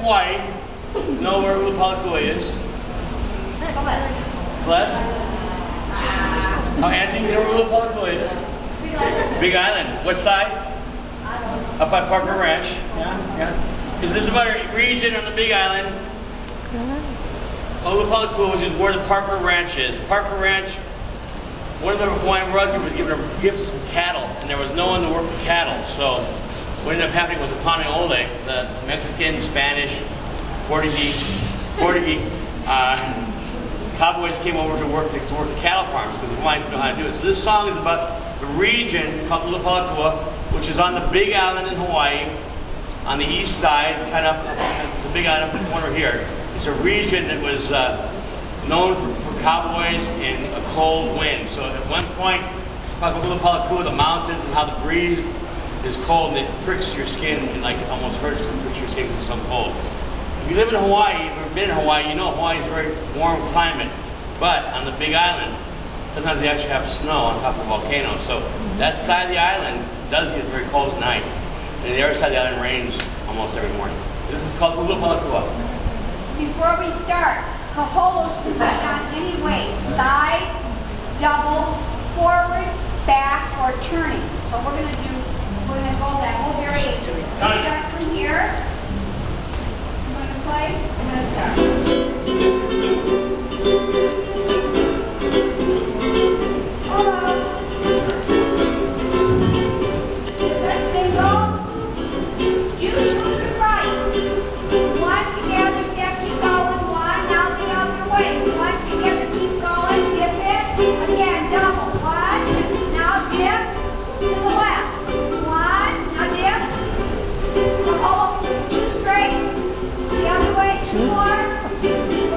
Hawaii know where Ulupalakua is? Celeste? Oh, Auntie, you know where Ulupalakua is? Big Island. What side? Up by Parker Ranch. Yeah. Because this is about a region on the Big Island, Ulupalakua, which is where the Parker Ranch is. Parker Ranch, one of the Hawaiian royalty was giving her gifts of cattle, and there was no one to work the cattle. So what ended up happening was the Paneole, the Mexican, Spanish, Portuguese cowboys came over to work the cattle farms because the Hawaiians didn't know how to do it. So this song is about the region called Ulupalakua, which is on the Big Island in Hawaii, on the east side, kind of the Big Island up the corner here. It's a region that was known for cowboys and a cold wind. So at one point, talk about Ulupalakua, the mountains, and how the breeze is cold and it pricks your skin and like it almost hurts to prick your skin because it's so cold. If you live in Hawaii, if you've ever been in Hawaii, you know Hawaii is a very warm climate. But on the Big Island, sometimes they actually have snow on top of the volcano. So that side of the island does get very cold at night. And the other side of the island rains almost every morning. This is called Ulupalakua. Before we start, kaholos can be done any way. Side, double, forward, back, or turning. So we're going to go that whole variation. Start from here. I'm going to play. I'm going to start. Hello. Is that single? You to the right. One together, keep going. One, now the other way. One together, keep going. Dip it. Again, double. One, now dip to the left. One, now dip. Hold. Two straight. The other way, two more.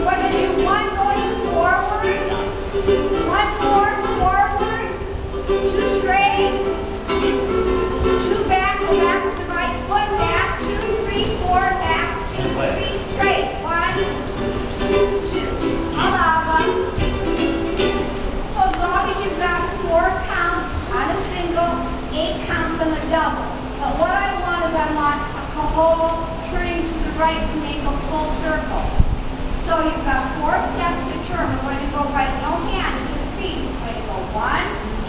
We're going to do one going forward. One more forward. Two straight. Two back. Go back with the right foot. Back. 2, 3, 4. Back. 2, 3. Straight. 1, 2. Alava. So as long as you've got 4 counts on a single, 8 counts on a double. But what I want is I want a kaholo turning to the right to make a full circle. So you've got 4 steps to turn. We're going to go right, no hands, just feet. We're going to go 1,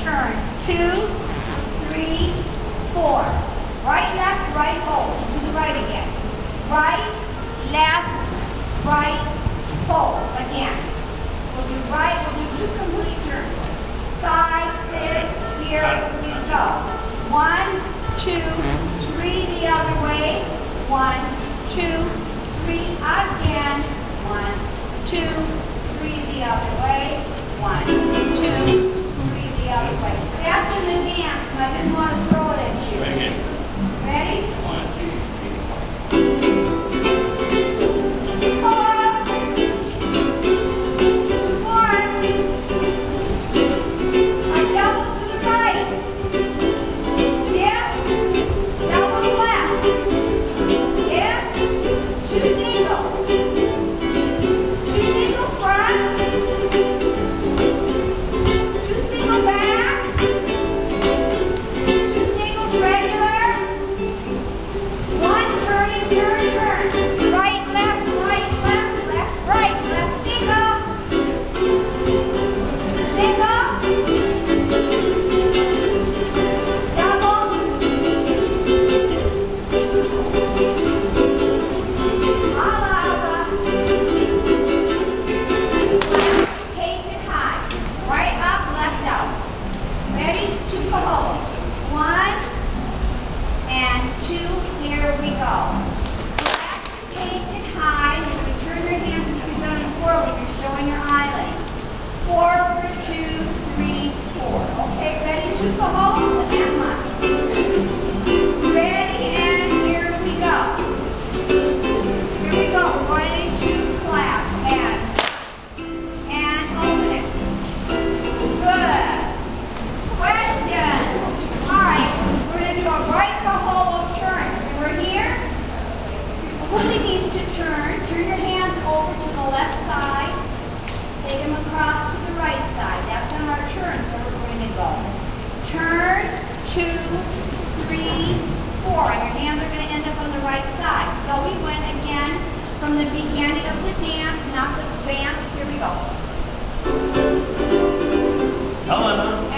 turn, 2, 3, 4. Right, left, right, hold. To the right again. Right, left, right, hold. Again. We'll do right, we'll do 2 complete turns. 5, 6, here we go. 1, 2, 3 the other way. 1, 2, 3 again. 1, 2, 3 the other way. 1, 2, 3 the other way. That's in the dance, and I didn't want to throw it at you. Ready? 1, 2, 3, 4. Turn, 2, 3, 4, and your hands are going to end up on the right side. So we went again from the beginning of the dance, not the dance. Here we go. Helena.